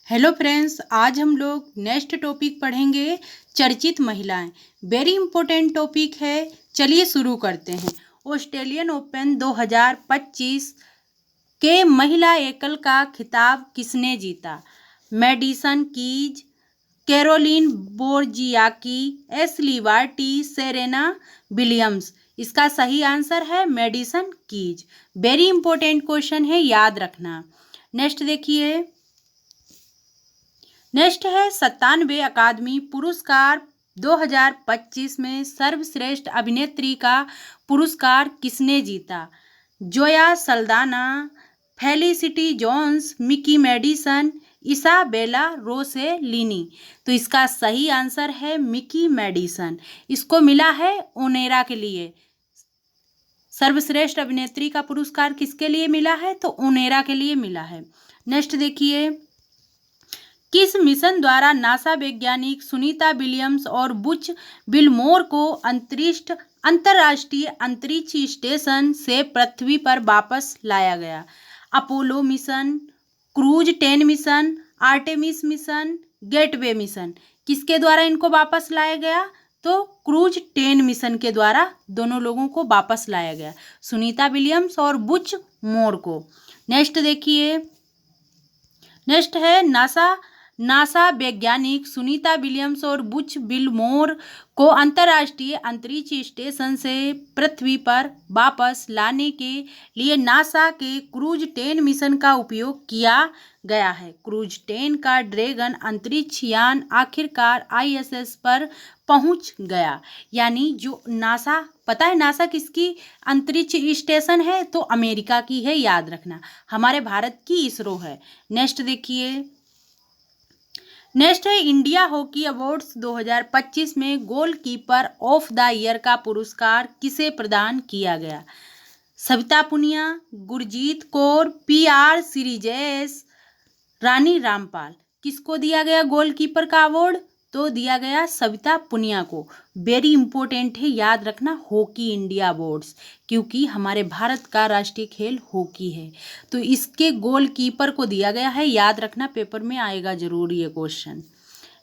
Hello friends, आज हम लोग नेक्स्ट टॉपिक पढ़ेंगे चर्चित महिलाएं। वेरी इंपॉर्टेंट टॉपिक है। चलिए शुरू करते हैं। ऑस्ट्रेलियन ओपन 2025 के महिला एकल का खिताब किसने जीता? मैडिसन कीज, कैरोलिन बोर्जियाकी, एशली बार्टी, सेरेना विलियम्स। इसका सही आंसर है Madison Keys. Very important question है, याद रखना। नेक्स्ट देखिए। नेक्स्ट है 97वें अकादमी पुरस्कार 2025 में सर्वश्रेष्ठ अभिनेत्री का पुरस्कार किसने जीता? Zoe Saldana, Felicity Jones, Mikey Madison, Isabella Rossellini. तो इसका सही आंसर है मिकी मेडिसन। इसको मिला है ओनेरा के लिए। सर्वश्रेष्ठ अभिनेत्री का पुरस्कार किसके लिए मिला है? तो ओनेरा के लिए मिला है। नेक्स्ट देखिए। किस मिशन द्वारा नासा वैज्ञानिक सुनीता विलियम्स और बुच विल्मोर को अंतर्राष्ट्रीय अंतरिक्ष स्टेशन से पृथ्वी पर वापस लाया गया? Apollo mission, cruise 10 mission, Artemis mission, gateway mission. किसके द्वारा इनको वापस लाया गया? तो क्रूज 10 मिशन के द्वारा दोनों लोगों को वापस लाया गया, सुनीता विलियम्स और बुच मोर को। नेक्स्ट देखिए। नेक्स्ट है नासा वैज्ञानिक सुनीता विलियम्स और बुच विल्मोर को अंतर्राष्ट्रीय अंतरिक्ष स्टेशन से पृथ्वी पर वापस लाने के लिए नासा के क्रूज 10 मिशन का उपयोग किया गया है। क्रूज 10 का ड्रैगन अंतरिक्ष यान आखिरकार ISS पर पहुंच गया। यानी जो नासा, पता है नासा किसकी अंतरिक्ष स्टेशन है? तो अमेरिका की है, याद रखना। हमारे भारत की इसरो है। नेक्स्ट देखिए। नेक्स्ट है इंडिया हॉकी अवार्ड्स 2025 में गोलकीपर ऑफ द ईयर का पुरस्कार किसे प्रदान किया गया? सविता पुनिया, गुरजीत कौर, PR श्रीजेश, रानी रामपाल। किसको दिया गया गोलकीपर का अवार्ड? तो दिया गया सविता पुनिया को। वेरी इंपॉर्टेंट है, याद रखना, हॉकी इंडिया अवार्ड्स, क्योंकि हमारे भारत का राष्ट्रीय खेल हॉकी है। तो इसके गोलकीपर को दिया गया है, याद रखना, पेपर में आएगा जरूर ये क्वेश्चन।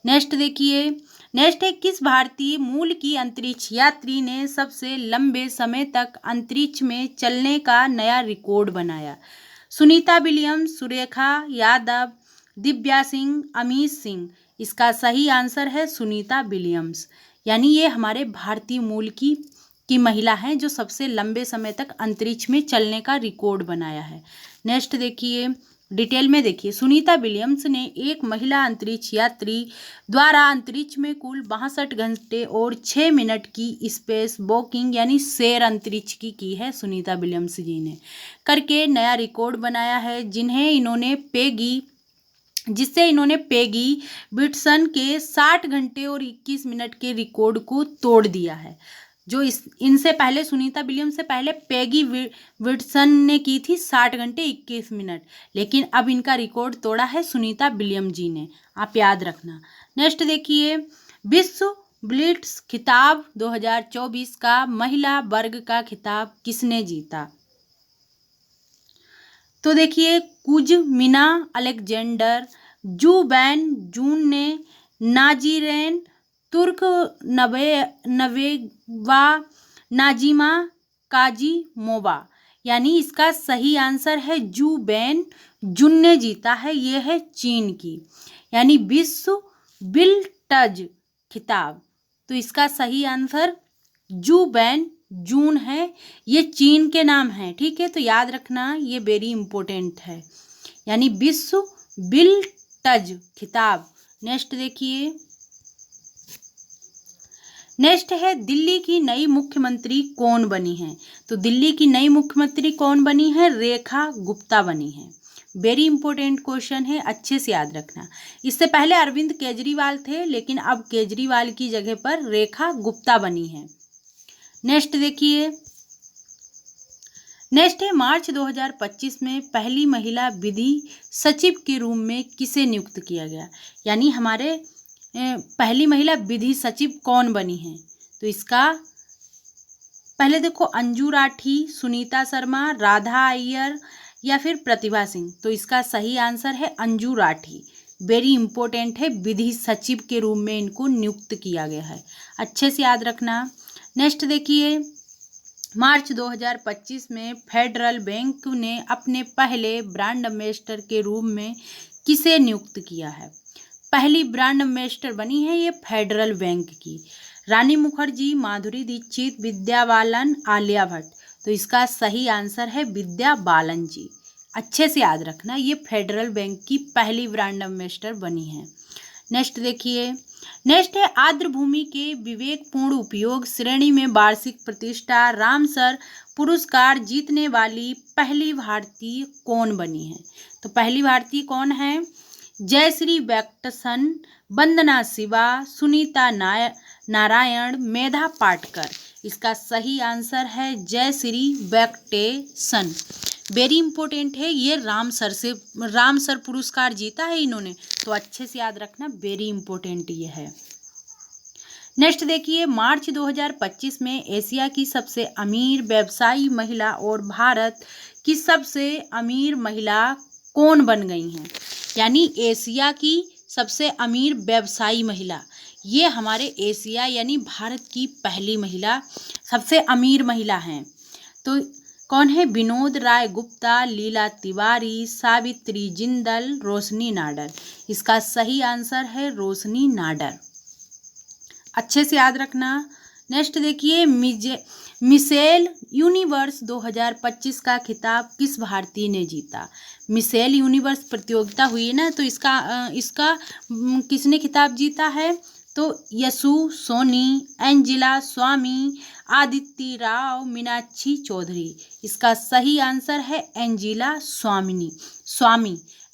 नेक्स्ट देखिए। नेक्स्ट है किस भारतीय मूल की अंतरिक्ष यात्री ने सबसे लंबे समय तक अंतरिक्ष में चलने का नया रिकॉर्ड बनाया? सुनीता विलियम्स, सुरेखा यादव, दिव्या सिंह, अमित सिंह। इसका सही आंसर है सुनीता विलियम्स। यानी ये हमारे भारतीय मूल की महिला हैं जो सबसे लंबे समय तक अंतरिक्ष में चलने का रिकॉर्ड बनाया है। नेक्स्ट देखिए, डिटेल में देखिए। सुनीता विलियम्स ने एक महिला अंतरिक्ष यात्री द्वारा अंतरिक्ष में कुल 62 घंटे और 6 मिनट की स्पेस वॉकिंग यानी सैर अंतरिक्ष की है सुनीता विलियम्स जी ने, करके नया रिकॉर्ड बनाया है, जिससे इन्होंने पेगी विट्सन के 60 घंटे और 21 मिनट के रिकॉर्ड को तोड़ दिया है। जो इनसे पहले सुनीता विलियम्स से पहले पेगी विट्सन ने की थी 60 घंटे 21 मिनट, लेकिन अब इनका रिकॉर्ड तोड़ा है सुनीता विलियम जी ने, आप याद रखना। नेक्स्ट देखिए। विश्व ब्लिट्स खिताब 2024 का महिला वर्ग का खिताब किसने जीता? तो देखिए, कुजमिना अलेक्जेंडर, जुबैन जून ने, नाजीरेन तुर्क नवेवा, नाजिमा काजीमोवा। यानी इसका सही आंसर है जुबैन जुन ने जीता है। ये है चीन की, यानी विश्व बिल्टज खिताब। तो इसका सही आंसर जुबैन जून है। ये चीन के नाम है, ठीक है, तो याद रखना, ये वेरी इंपॉर्टेंट है। यानी विश्व बिल्टज खिताब। नेक्स्ट देखिए। नेक्स्ट है दिल्ली की नई मुख्यमंत्री कौन बनी है? तो दिल्ली की नई मुख्यमंत्री कौन बनी है? रेखा गुप्ता बनी है। वेरी इंपॉर्टेंट क्वेश्चन है, अच्छे से याद रखना। इससे पहले अरविंद केजरीवाल थे, लेकिन अब केजरीवाल की जगह पर रेखा गुप्ता बनी है। नेक्स्ट देखिए। नेक्स्ट है मार्च 2025 में पहली महिला विधि सचिव के रूप में किसे नियुक्त किया गया? यानी हमारे पहली महिला विधि सचिव कौन बनी है? तो इसका पहले देखो, अंजू राठी, सुनीता शर्मा, राधा अय्यर या फिर प्रतिभा सिंह। तो इसका सही आंसर है अंजू राठी। वेरी इंपॉर्टेंट है, विधि सचिव के रूप में इनको नियुक्त किया गया है, अच्छे से याद रखना। नेक्स्ट देखिए, मार्च 2025 में फेडरल बैंक ने अपने पहले ब्रांड एम्बेसडर के रूप में किसे नियुक्त किया है? पहली ब्रांड एम्बेसडर बनी है ये फेडरल बैंक की, रानी मुखर्जी, माधुरी दीक्षित, विद्या बालन, आलिया भट्ट। तो इसका सही आंसर है विद्या बालन जी, अच्छे से याद रखना, ये फेडरल बैंक की पहली ब्रांड एम्बेसडर बनी है। नेक्स्ट देखिए, नेक्स्ट है आर्द्र भूमि के विवेकपूर्ण उपयोग श्रेणी में वार्षिक प्रतिष्ठा रामसर पुरस्कार जीतने वाली पहली भारतीय कौन बनी है? तो पहली भारतीय कौन है? जयश्री वैक्टसन, वंदना शिवा, सुनीता नारायण, मेधा पाटकर। इसका सही आंसर है जयश्री वैक्टेसन, वेरी इंपॉर्टेंट है, ये रामसर पुरस्कार जीता है इन्होंने, तो अच्छे से याद रखना, वेरी इंपॉर्टेंट ये है। नेक्स्ट देखिए, मार्च 2025 में एशिया की सबसे अमीर व्यवसायी महिला और भारत की सबसे अमीर महिला कौन बन गई हैं? यानी एशिया की सबसे अमीर व्यवसायी महिला, ये हमारे एशिया यानी भारत की पहली महिला, सबसे अमीर महिला हैं। तो कौन है? विनोद राय गुप्ता, लीला तिवारी, सावित्री जिंदल, रोशनी नाडर। इसका सही आंसर है रोशनी नाडर, अच्छे से याद रखना। नेक्स्ट देखिए, मिसेल यूनिवर्स 2025 का खिताब किस भारतीय ने जीता? मिसेल यूनिवर्स प्रतियोगिता हुई है ना, तो इसका किसने खिताब जीता है? तो यशु सोनी, एंजिला स्वामी, आदित्य राव, मीनाक्षी चौधरी। इसका सही आंसर है एंजिला स्वामी।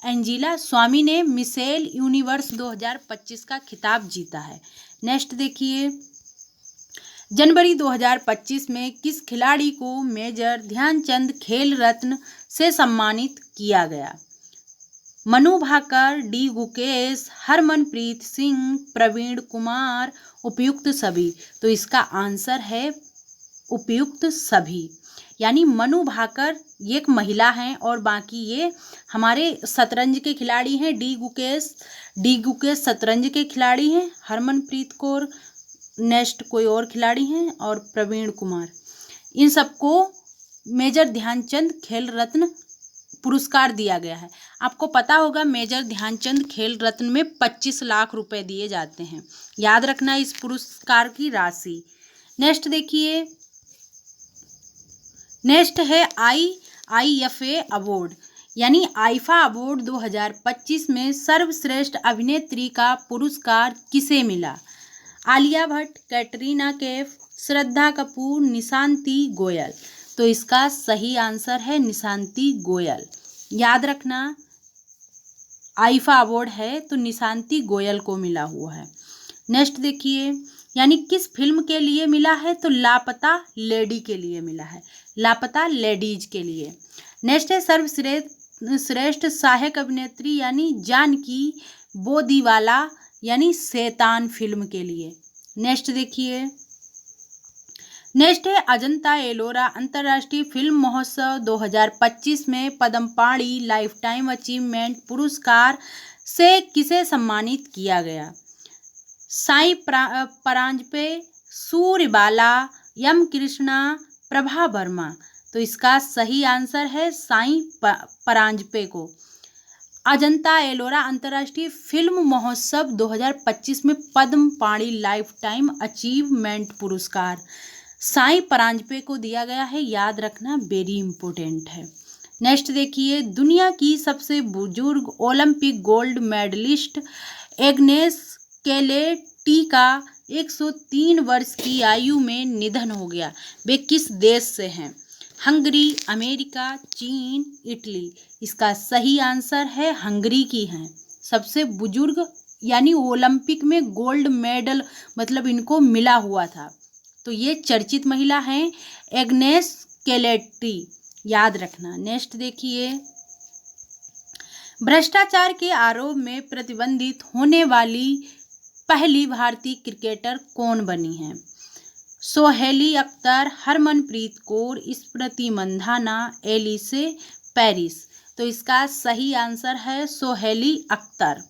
एंजिला स्वामी ने मिसेल यूनिवर्स 2025 का खिताब जीता है। नेक्स्ट देखिए, जनवरी 2025 में किस खिलाड़ी को मेजर ध्यानचंद खेल रत्न से सम्मानित किया गया? मनु भाकर, डी गुकेश, हरमनप्रीत सिंह, प्रवीण कुमार, उपयुक्त सभी। तो इसका आंसर है उपयुक्त सभी, यानी मनु भाकर ये एक महिला हैं और बाकी ये हमारे शतरंज के खिलाड़ी हैं। डी गुकेश शतरंज के खिलाड़ी हैं, हरमनप्रीत कौर नेक्स्ट कोई और खिलाड़ी हैं, और प्रवीण कुमार, इन सबको मेजर ध्यानचंद खेल रत्न पुरस्कार दिया गया है। आपको पता होगा मेजर ध्यानचंद खेल रत्न में 25 लाख रुपए दिए जाते हैं, याद रखना इस पुरस्कार की राशि। नेक्स्ट देखिए, नेक्स्ट है IIFA अवार्ड, यानी आईफा अवार्ड 2025 में सर्वश्रेष्ठ अभिनेत्री का पुरस्कार किसे मिला? आलिया भट्ट, कैटरीना कैफ, श्रद्धा कपूर, निशांती गोयल। तो इसका सही आंसर है निशांती गोयल, याद रखना, आईफा अवार्ड है तो निशांती गोयल को मिला हुआ है। नेक्स्ट देखिए, यानी किस फिल्म के लिए मिला है? तो लापता लेडी के लिए मिला है, लापता लेडीज के लिए। नेक्स्ट है सर्वश्रेष्ठ सहायक अभिनेत्री, यानी जानकी बोदीवाला, यानी शैतान फिल्म के लिए। नेक्स्ट देखिए, नेक्स्ट है अजंता एलोरा अंतर्राष्ट्रीय फिल्म महोत्सव 2025 में पद्मपाणि लाइफ टाइम अचीवमेंट पुरस्कार से किसे सम्मानित किया गया? साई परांजपे, सूर्यबाला, एम कृष्णा, प्रभा वर्मा। तो इसका सही आंसर है साई परांजपे को। अजंता एलोरा अंतर्राष्ट्रीय फिल्म महोत्सव 2025 में पद्मपाणि लाइफ टाइम अचीवमेंट पुरस्कार साई परांजपे को दिया गया है, याद रखना, वेरी इंपॉर्टेंट है। नेक्स्ट देखिए, दुनिया की सबसे बुजुर्ग ओलंपिक गोल्ड मेडलिस्ट एग्नेस कैलेटी का 103 वर्ष की आयु में निधन हो गया, वे किस देश से हैं? हंगरी, अमेरिका, चीन, इटली। इसका सही आंसर है हंगरी की हैं, सबसे बुजुर्ग, यानी ओलंपिक में गोल्ड मेडल मतलब इनको मिला हुआ था, तो ये चर्चित महिला हैं एग्नेस कैलेटी, याद रखना। नेक्स्ट देखिए, भ्रष्टाचार के आरोप में प्रतिबंधित होने वाली पहली भारतीय क्रिकेटर कौन बनी है? सोहेली अख्तर, हरमनप्रीत कौर, स्मृति मंधाना, एलिसे पेरिस। तो इसका सही आंसर है सोहेली अख्तर,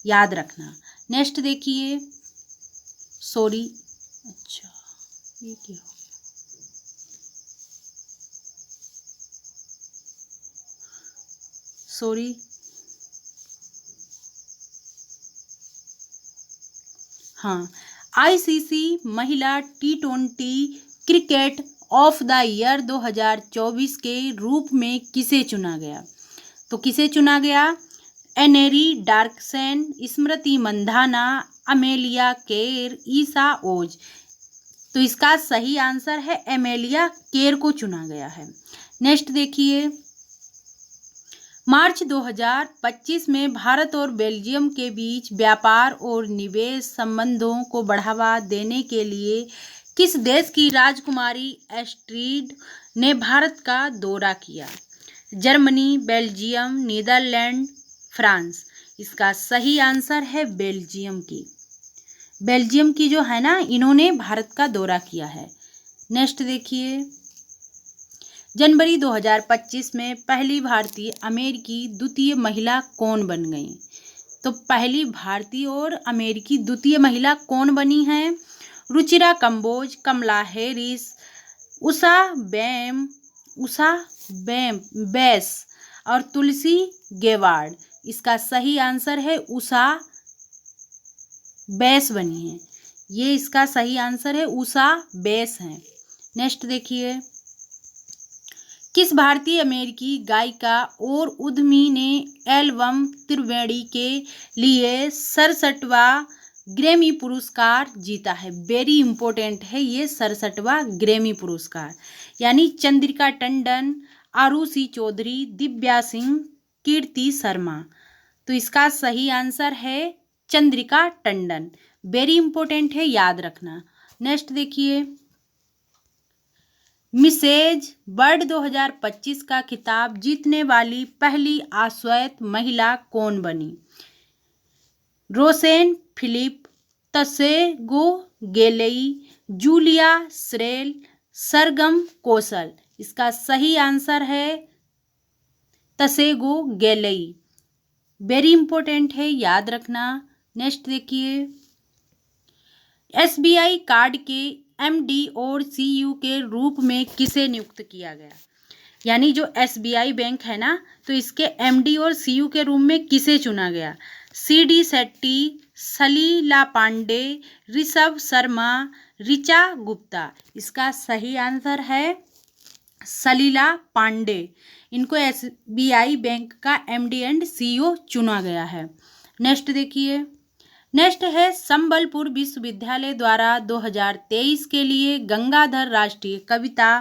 याद रखना। नेक्स्ट देखिए, सॉरी, अच्छा ये क्या हो गया, सॉरी, हाँ, आईसीसी महिला T20 cricket of the year 2024 के रूप में किसे चुना गया? तो किसे चुना गया? Anneri डार्कसेन, Smriti Mandhana, Amelia Kerr, ईसा ओज। तो इसका सही आंसर है एमेलिया केर को चुना गया है। नेक्स्ट देखिए, मार्च 2025 में भारत और बेल्जियम के बीच व्यापार और निवेश संबंधों को बढ़ावा देने के लिए किस देश की राजकुमारी एस्ट्रीड ने भारत का दौरा किया? Germany, Belgium, Netherlands, France. इसका सही आंसर है बेल्जियम की। बेल्जियम की जो है ना, इन्होंने भारत का दौरा किया है। नेक्स्ट देखिए, जनवरी 2025 में पहली भारतीय अमेरिकी द्वितीय महिला कौन बन गई? तो पहली भारतीय और अमेरिकी द्वितीय महिला कौन बनी हैं? रुचिरा कंबोज, कमला हैरिस, उषा बेस और तुलसी गेवार्ड। इसका सही आंसर है उषा बेस बनी है। ये इसका सही आंसर है, उषा बेस है। नेक्स्ट देखिए, किस भारतीय अमेरिकी गायिका और उद्यमी ने एल्बम त्रिवेणी के लिए 67वां ग्रैमी पुरस्कार जीता है? वेरी इंपॉर्टेंट है ये 67वां ग्रैमी पुरस्कार। यानी चंद्रिका टंडन, आरुषि चौधरी, दिव्या सिंह, कीर्ति शर्मा। तो इसका सही आंसर है चंद्रिका टंडन। वेरी इंपॉर्टेंट है, याद रखना। नेक्स्ट देखिए, मिसेज वर्ल्ड 2025 का खिताब जीतने वाली पहली अश्वेत महिला कौन बनी? रोसेन फिलिप, तसेगो गेलेई, जूलिया श्रेल, सरगम कौशल। इसका सही आंसर है तसेगो गेलेई। वेरी इंपॉर्टेंट है, याद रखना। नेक्स्ट देखिए, एसबीआई कार्ड के एमडी और सीईओ के रूप में किसे नियुक्त किया गया? यानी जो एसबीआई बैंक है ना, तो इसके एमडी और सीईओ के रूप में किसे चुना गया? सीडी शेट्टी, सलीला पांडे, ऋषभ शर्मा, ऋचा गुप्ता। इसका सही आंसर है सलीला पांडे। इनको एसबीआई बैंक का एमडी एंड सीईओ चुना गया है। नेक्स्ट देखिए, नेक्स्ट है संबलपुर विश्वविद्यालय द्वारा 2023 के लिए गंगाधर राष्ट्रीय कविता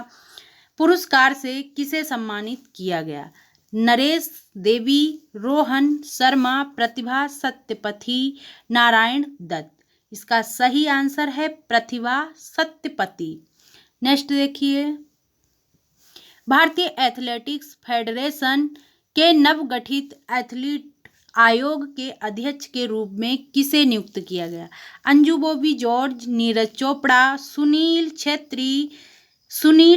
पुरस्कार से किसे सम्मानित किया गया? नरेश देवी, रोहन शर्मा, प्रतिभा सत्यपथी, नारायण दत्त। इसका सही आंसर है प्रतिभा सत्यपति। नेक्स्ट देखिए, भारतीय एथलेटिक्स फेडरेशन के नवगठित एथलीट आयोग के अध्यक्ष के रूप में किसे नियुक्त किया गया? अंजू बॉबी जॉर्ज, नीरज चोपड़ा, सुनील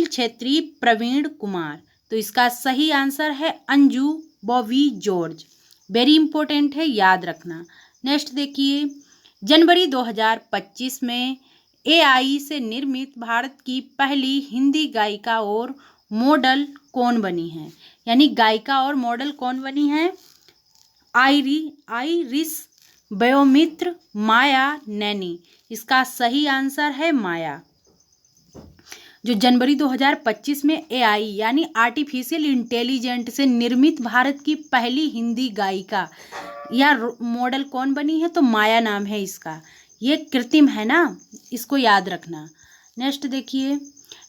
छेत्री, प्रवीण कुमार। तो इसका सही आंसर है Anju Bobby George. Very important है, याद रखना। नेक्स्ट देखिए, जनवरी 2025 में एआई से निर्मित भारत की पहली हिंदी गायिका और मॉडल कौन बनी है? यानी गायिका और मॉडल कौन बनी है? आइरिस बयोमित्र, माया नैनी। इसका सही आंसर है माया। जो जनवरी 2025 में एआई यानी आर्टिफिशियल इंटेलिजेंट से निर्मित भारत की पहली हिंदी गायिका या मॉडल कौन बनी है? तो माया नाम है इसका। ये कृत्रिम है ना, इसको याद रखना। नेक्स्ट देखिए,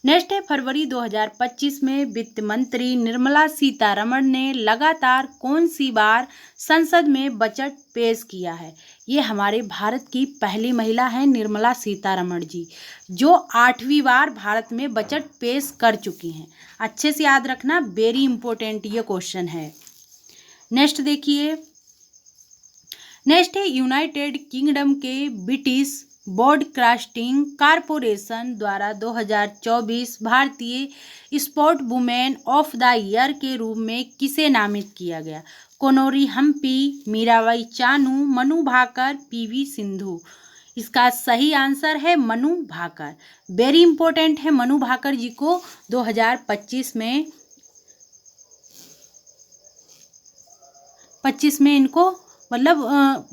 नेक्स्ट है फरवरी 2025 में वित्त मंत्री निर्मला सीतारमण ने लगातार कौन सी बार संसद में बजट पेश किया है? ये हमारे भारत की पहली महिला है निर्मला सीतारमण जी, जो 8वीं बार भारत में बजट पेश कर चुकी हैं। अच्छे से याद रखना, वेरी इंपॉर्टेंट ये क्वेश्चन है। नेक्स्ट देखिए, नेक्स्ट है यूनाइटेड किंगडम के ब्रिटिश ब्रॉडकास्टिंग कॉरपोरेशन द्वारा 2024 भारतीय sport women of the year के रूप में किसे नामित किया गया? कोनोरी हम्पी, मीराबाई चानू, मनु भाकर, पीवी सिंधु। इसका सही आंसर है मनु भाकर। वेरी इंपॉर्टेंट है, मनु भाकर जी को 2025 में इनको मतलब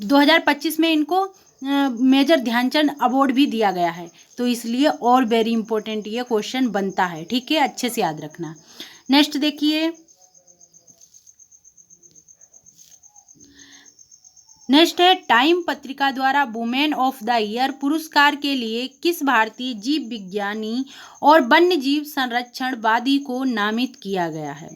2025 में इनको मेजर ध्यानचंद अवार्ड भी दिया गया है, तो इसलिए और वेरी इंपॉर्टेंट ये क्वेश्चन बनता है। ठीक है, अच्छे से याद रखना। नेक्स्ट देखिए, नेक्स्ट है टाइम पत्रिका द्वारा वुमेन ऑफ द ईयर पुरस्कार के लिए किस भारतीय जीव विज्ञानी और वन्य जीव संरक्षणवादी को नामित किया गया है?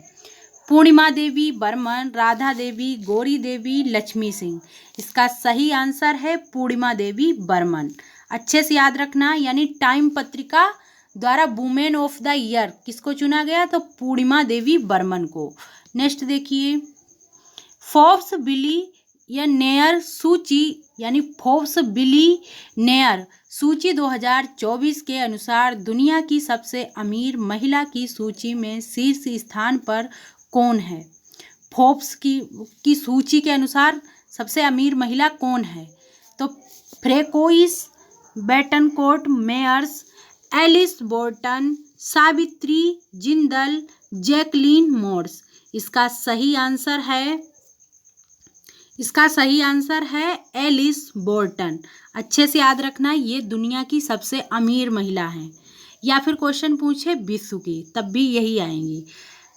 पूर्णिमा देवी बर्मन, राधा देवी, गौरी देवी, लक्ष्मी सिंह। इसका सही आंसर है पूर्णिमा देवी बर्मन। अच्छे से याद रखना, यानी टाइम पत्रिका द्वारा वुमेन ऑफ द ईयर किसको चुना गया? तो पूर्णिमा देवी बर्मन को। नेक्स्ट देखिए, फोर्ब्स बिलियनेयर सूची यानी फोर्ब्स बिलियनेयर सूची 2024 के अनुसार दुनिया की सबसे अमीर महिला की सूची में शीर्ष स्थान पर कौन है? फोर्ब्स की सूची के अनुसार सबसे अमीर महिला कौन है? तो Francoise Bettencourt Meyers, Alice Walton, Savitri Jindal, Jacqueline Mars. इसका सही आंसर है एलिस बोर्टन। अच्छे से याद रखना, ये दुनिया की सबसे अमीर महिला हैं। या फिर क्वेश्चन पूछे विश्व की, तब भी यही आएंगी।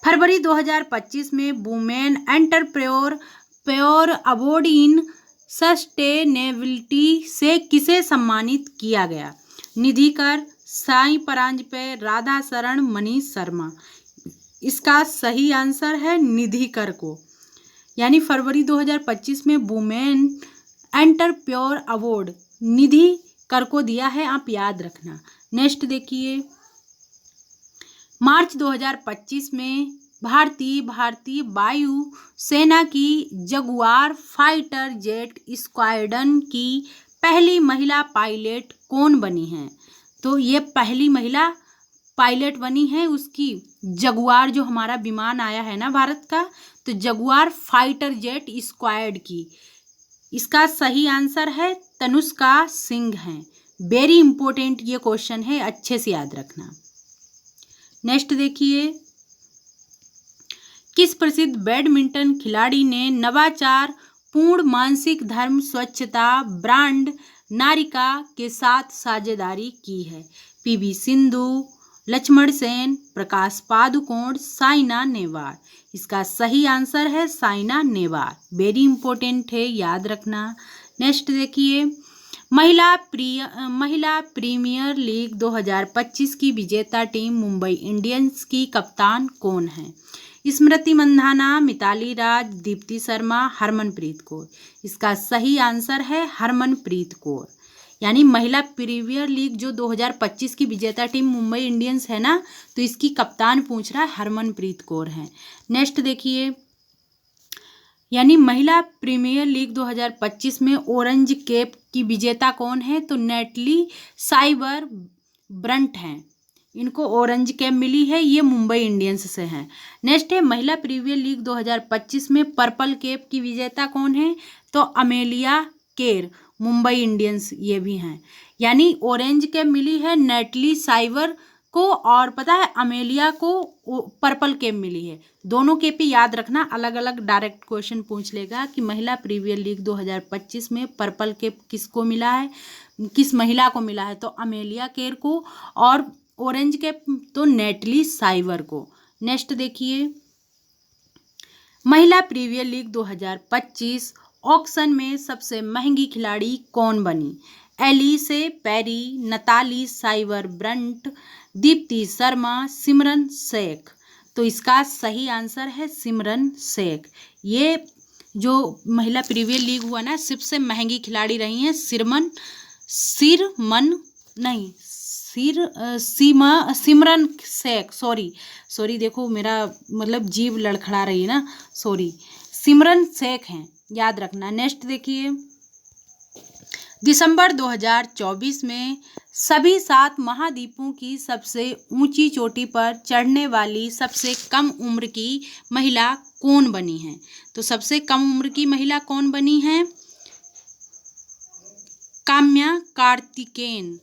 फरवरी 2025 में women entrepreneur award in sustainability से किसे सम्मानित किया गया? निधि कर, साई परांजपे, राधा शरण, मनीष शर्मा। इसका सही आंसर है निधि कर को, यानी फरवरी 2025 में वुमेन एंटरप्रेन्योर अवार्ड निधि कर को दिया है, आप याद रखना। नेक्स्ट देखिए, मार्च 2025 में भारतीय वायु सेना की जगुआर फाइटर जेट स्क्वाड्रन की पहली महिला पायलट कौन बनी है? तो ये पहली महिला पायलट बनी है उसकी जगुआर, जो हमारा विमान आया है ना भारत का, तो जगुआर फाइटर जेट स्क्वाड की। इसका सही आंसर है तनुष्का सिंह है। वेरी इंपॉर्टेंट ये क्वेश्चन है, अच्छे से याद रखना। नेक्स्ट देखिए, किस प्रसिद्ध बैडमिंटन खिलाड़ी ने नवाचार पूर्ण मानसिक धर्म स्वच्छता ब्रांड नारिका के साथ साझेदारी की है? पीवी सिंधु, लक्ष्मण सेन, प्रकाश पादुकोण, साइना नेहवाल। इसका सही आंसर है साइना नेहवाल। वेरी इंपॉर्टेंट है, याद रखना। नेक्स्ट देखिए, महिला प्रीमियर लीग 2025 की विजेता टीम मुंबई इंडियंस की कप्तान कौन है? स्मृति मंधाना, मिताली राज, दीप्ति शर्मा, हरमनप्रीत कौर। इसका सही आंसर है हरमनप्रीत कौर। यानी महिला प्रीमियर लीग जो 2025 की विजेता टीम मुंबई इंडियंस है ना, तो इसकी कप्तान पूछ रहा है हरमनप्रीत कौर है। नेक्स्ट देखिए, यानी महिला प्रीमियर लीग 2025 में ऑरेंज कैप की विजेता कौन है? तो नेटली साइबर ब्रंट हैं, इनको ऑरेंज कैप मिली है, ये मुंबई इंडियंस से हैं। नेक्स्ट है, महिला प्रीमियर लीग 2025 में पर्पल कैप की विजेता कौन है? तो अमेलिया केर, मुंबई इंडियंस ये भी हैं। यानी ऑरेंज कैप मिली है नेटली साइबर को, और पता है अमेलिया को पर्पल कैप मिली है। दोनों कैप पे याद रखना, अलग अलग डायरेक्ट क्वेश्चन पूछ लेगा कि महिला प्रीमियर लीग 2025 में पर्पल कैप किसको मिला है, किस महिला को मिला है? तो अमेलिया केर को, और ऑरेंज कैप तो नेटली साइबर को। नेक्स्ट देखिए, महिला प्रीमियर लीग 2025 ऑक्शन में सबसे महंगी खिलाड़ी कौन बनी? Ellyse Perry, Natalie Sciver Brunt, Deepti Sharma, Simran Shaikh. तो इसका सही आंसर है सिमरन शेख। ये जो महिला प्रीमियर लीग हुआ ना, सबसे महंगी खिलाड़ी रही हैं सिमरन शेख। सॉरी देखो मेरा मतलब जीभ लड़खड़ा रही है ना, सॉरी, सिमरन शेख हैं, याद रखना। नेक्स्ट देखिए, दिसंबर 2024 में सभी 7 महाद्वीपों की सबसे ऊंची चोटी पर चढ़ने वाली सबसे कम उम्र की महिला कौन बनी है? तो सबसे कम उम्र की महिला कौन बनी है? काम्या कार्तिकेयन।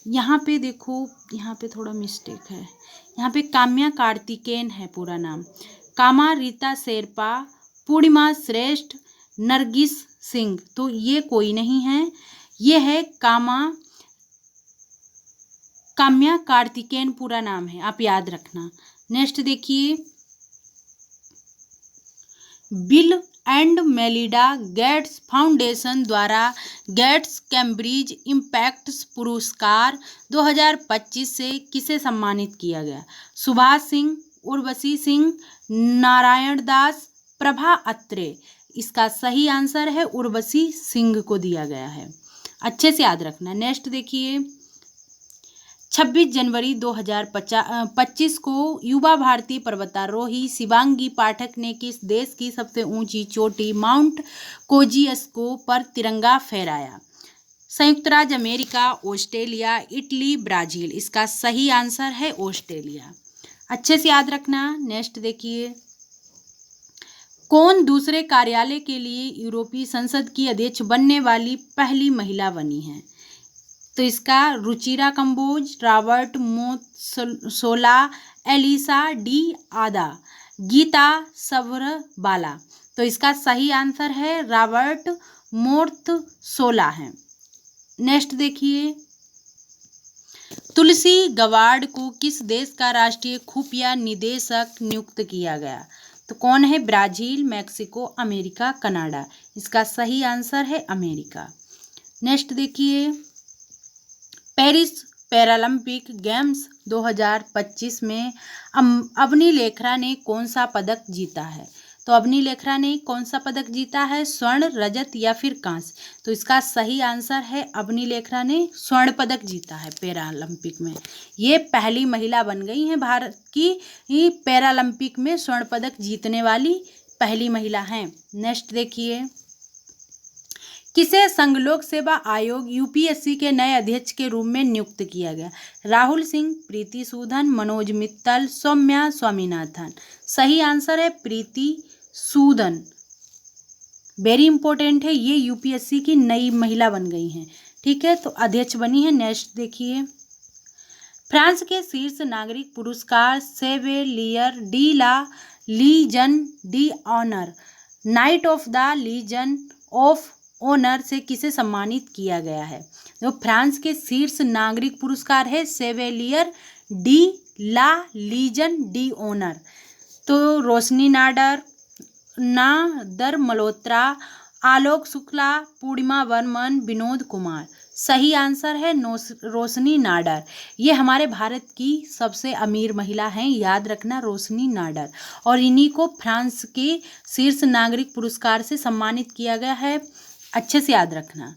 यहाँ पे देखो, यहाँ पे थोड़ा मिस्टेक है, यहाँ पे काम्या कार्तिकेयन है पूरा नाम। कामा रीता शेरपा, पूर्णिमा श्रेष्ठ, नरगिस सिंह, तो ये कोई नहीं है, ये है काम्या कार्तिकेयन पूरा नाम है, आप याद रखना। नेक्स्ट देखिए, bill and Melinda Gates foundation द्वारा गेट्स कैम्ब्रिज इम्पैक्ट पुरस्कार 2025 से किसे सम्मानित किया गया? सुभाष सिंह, उर्वशी सिंह, नारायण दास, प्रभा अत्रे। इसका सही आंसर है उर्वशी सिंह को दिया गया है, अच्छे से याद रखना। नेक्स्ट देखिए, 26 जनवरी 2025 को युवा भारतीय पर्वतारोही शिवांगी पाठक ने किस देश की सबसे ऊंची चोटी माउंट कोजियस्को पर तिरंगा फहराया? संयुक्त राज्य अमेरिका, ऑस्ट्रेलिया, इटली, ब्राजील। इसका सही आंसर है ऑस्ट्रेलिया, अच्छे से याद रखना। नेक्स्ट देखिए, कौन दूसरे कार्यालय के लिए यूरोपीय संसद की अध्यक्ष बनने वाली पहली महिला बनी है? तो इसका Ruchira Kamboj, Roberta Metsola, Elisa डी आदा, गीता सवरबाला। तो इसका सही आंसर है रॉबर्ट मोत्सोला है। नेक्स्ट देखिए, तुलसी गवाड को किस देश का राष्ट्रीय खुफिया निदेशक नियुक्त किया गया? तो कौन है? Brazil, Mexico, America, Canada. इसका सही आंसर है अमेरिका। नेक्स्ट देखिए, पेरिस पैरालंपिक गेम्स 2025 में अवनी लेखरा ने कौन सा पदक जीता है? तो अवनी लेखरा ने कौन सा पदक जीता है? स्वर्ण, रजत या फिर कांस्य? तो इसका सही आंसर है अवनी लेखरा ने स्वर्ण पदक जीता है पैरालंपिक में। ये पहली महिला बन गई हैं भारत की पैरालंपिक में स्वर्ण पदक जीतने वाली पहली महिला हैं। नेक्स्ट देखिए, किसे संघ लोक सेवा आयोग यूपीएससी के नए अध्यक्ष के रूप में नियुक्त किया गया? राहुल सिंह, प्रीति सूदन, मनोज मित्तल, सौम्या स्वामीनाथन। सही आंसर है प्रीति सूदन, वेरी इंपॉर्टेंट है, ये यूपीएससी की नई महिला बन गई हैं, ठीक है, तो अध्यक्ष बनी है। नेक्स्ट देखिए, फ्रांस के शीर्ष नागरिक पुरस्कार Chevalier de la Legion d' Honneur, knight of the Legion of Honour से किसे सम्मानित किया गया है? तो फ्रांस के शीर्ष नागरिक पुरस्कार है सेवेलियर de la Legion d' honour. तो रोशनी नाडर, नादर मल्होत्रा, आलोक शुक्ला, पूर्णिमा वर्मन, विनोद कुमार। सही आंसर है रोशनी नाडर। ये हमारे भारत की सबसे अमीर महिला हैं, याद रखना, रोशनी नाडर। और इन्हीं को फ्रांस के शीर्ष नागरिक पुरस्कार से सम्मानित किया गया है, अच्छे से याद रखना।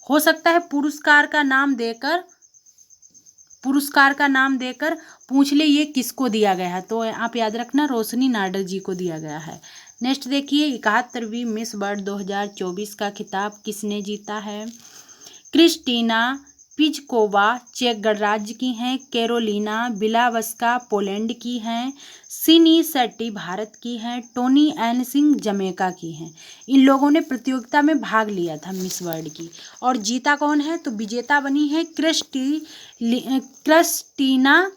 हो सकता है पुरस्कार का नाम देकर पूछ ले ये किसको दिया गया है, तो आप याद रखना रोशनी नाडर जी को दिया गया है। नेक्स्ट देखिए, 71वीं मिस वर्ल्ड 2024 का खिताब किसने जीता है? क्रिस्टीना पिजकोवा चेक गणराज्य की हैं, कैरोलिना बिलावस्का पोलैंड की हैं, सिनी शेट्टी भारत की हैं, टोनी एन सिंह जमैका की हैं। इन लोगों ने प्रतियोगिता में भाग लिया था मिस वर्ल्ड की, और जीता कौन है? तो विजेता बनी है क्रिस्टीना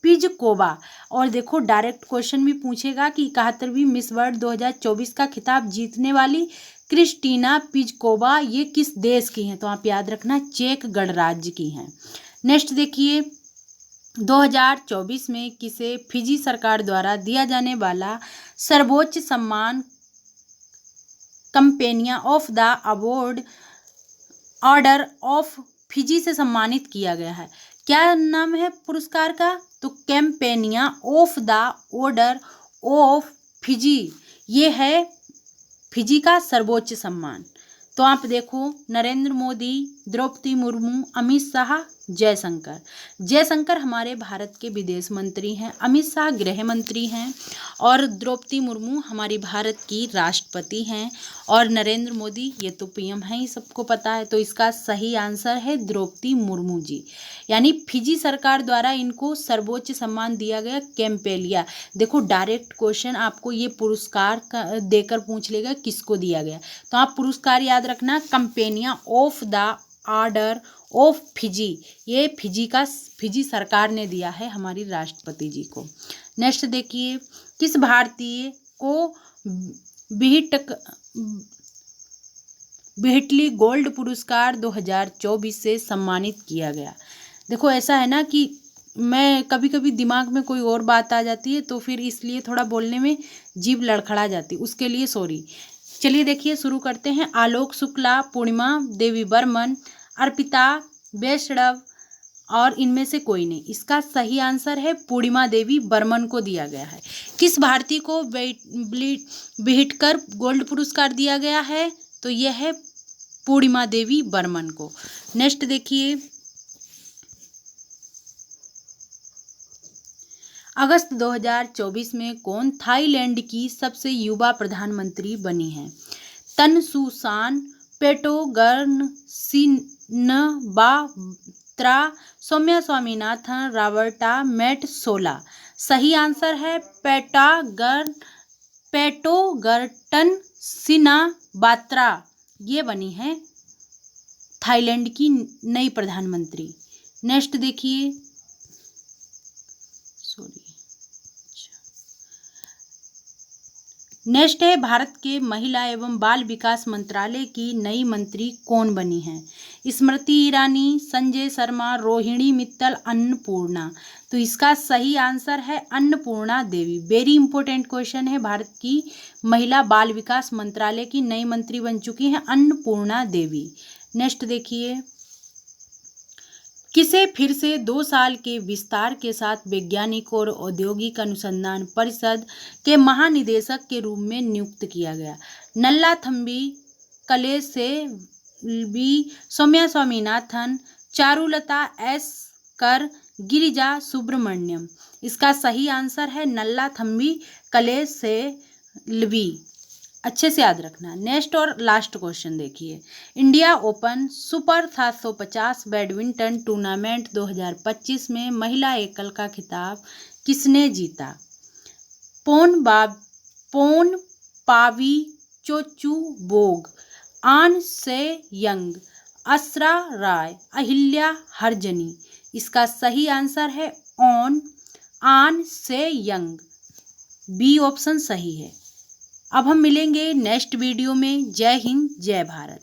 पिजकोवा। और देखो डायरेक्ट क्वेश्चन भी पूछेगा कि 71वीं मिस वर्ल्ड 2024 का खिताब जीतने वाली क्रिस्टीना पिजकोवा ये किस देश की हैं? तो आप याद रखना चेक गणराज्य की हैं। नेक्स्ट देखिए, 2024 में किसे फिजी सरकार द्वारा दिया जाने वाला सर्वोच्च सम्मान Companion of the award Order of Fiji से सम्मानित किया गया है? क्या नाम है पुरस्कार का? तो Companion of the Order of Fiji, ये है फिजी का सर्वोच्च सम्मान। तो आप देखो, नरेंद्र मोदी, द्रौपदी मुर्मू, अमित शाह, जयशंकर। जयशंकर हमारे भारत के विदेश मंत्री हैं, अमित शाह गृह मंत्री हैं और द्रौपदी मुर्मू हमारी भारत की राष्ट्रपति हैं और नरेंद्र मोदी ये तो पीएम हैं, ही सबको पता है। तो इसका सही आंसर है द्रौपदी मुर्मू जी। यानी फिजी सरकार द्वारा इनको सर्वोच्च सम्मान दिया गया कैंपेलिया। देखो डायरेक्ट क्वेश्चन आपको ये पुरस्कार देकर पूछ लेगा किसको दिया गया, तो आप पुरस्कार याद रखना, Companion of the Order of Fiji, ये फिजी सरकार ने दिया है हमारी राष्ट्रपति जी को। नेक्स्ट देखिए, किस भारतीय को बिहटली गोल्ड पुरस्कार 2024 से सम्मानित किया गया। देखो ऐसा है ना कि मैं कभी कभी दिमाग में कोई और बात आ जाती है तो फिर इसलिए थोड़ा बोलने में जीभ लड़खड़ा जाती, उसके लिए सॉरी। चलिए देखिए शुरू करते हैं। आलोक शुक्ला, पूर्णिमा देवी बर्मन, अर्पिता वैष्णव और इनमें से कोई नहीं। इसका सही आंसर है पूर्णिमा देवी बर्मन को दिया गया है। किस भारतीय को बिहटकर गोल्ड पुरस्कार दिया गया है, तो यह है पूर्णिमा देवी बर्मन को। नेक्स्ट देखिए, अगस्त 2024 में कौन थाईलैंड की सबसे युवा प्रधानमंत्री बनी है? तनसुसान पेटोगर्न सिनबात्रा, सौम्या स्वामीनाथन, रॉबर्टा मेटसोला। सही आंसर है पेटोगर्टन सिनाबात्रा, ये बनी है थाईलैंड की नई प्रधानमंत्री। नेक्स्ट देखिए, नेक्स्ट है भारत के महिला एवं बाल विकास मंत्रालय की नई मंत्री कौन बनी है? स्मृति ईरानी, संजय शर्मा, रोहिणी मित्तल, अन्नपूर्णा। तो इसका सही आंसर है अन्नपूर्णा देवी। वेरी इंपॉर्टेंट क्वेश्चन है। भारत की महिला बाल विकास मंत्रालय की नई मंत्री बन चुकी हैं अन्नपूर्णा देवी। नेक्स्ट देखिए, किसे फिर से 2 साल के विस्तार के साथ वैज्ञानिक और औद्योगिक अनुसंधान परिषद के महानिदेशक के रूप में नियुक्त किया गया? नल्लाथम्बी कलेसेल्वी, सौम्या स्वामीनाथन, चारुलता एस कर, गिरिजा सुब्रमण्यम। इसका सही आंसर है नल्लाथम्बी कलेसेल्वी। अच्छे से याद रखना। नेक्स्ट और लास्ट क्वेश्चन देखिए, India open super 750 badminton tournament 2025 में महिला एकल का खिताब किसने जीता? पोन पावी चोचू बोग, आन से यंग, असरा राय, अहिल्या हरजनी। इसका सही आंसर है आन से यंग, बी ऑप्शन सही है। अब हम मिलेंगे नेक्स्ट वीडियो में। जय हिंद, जय भारत।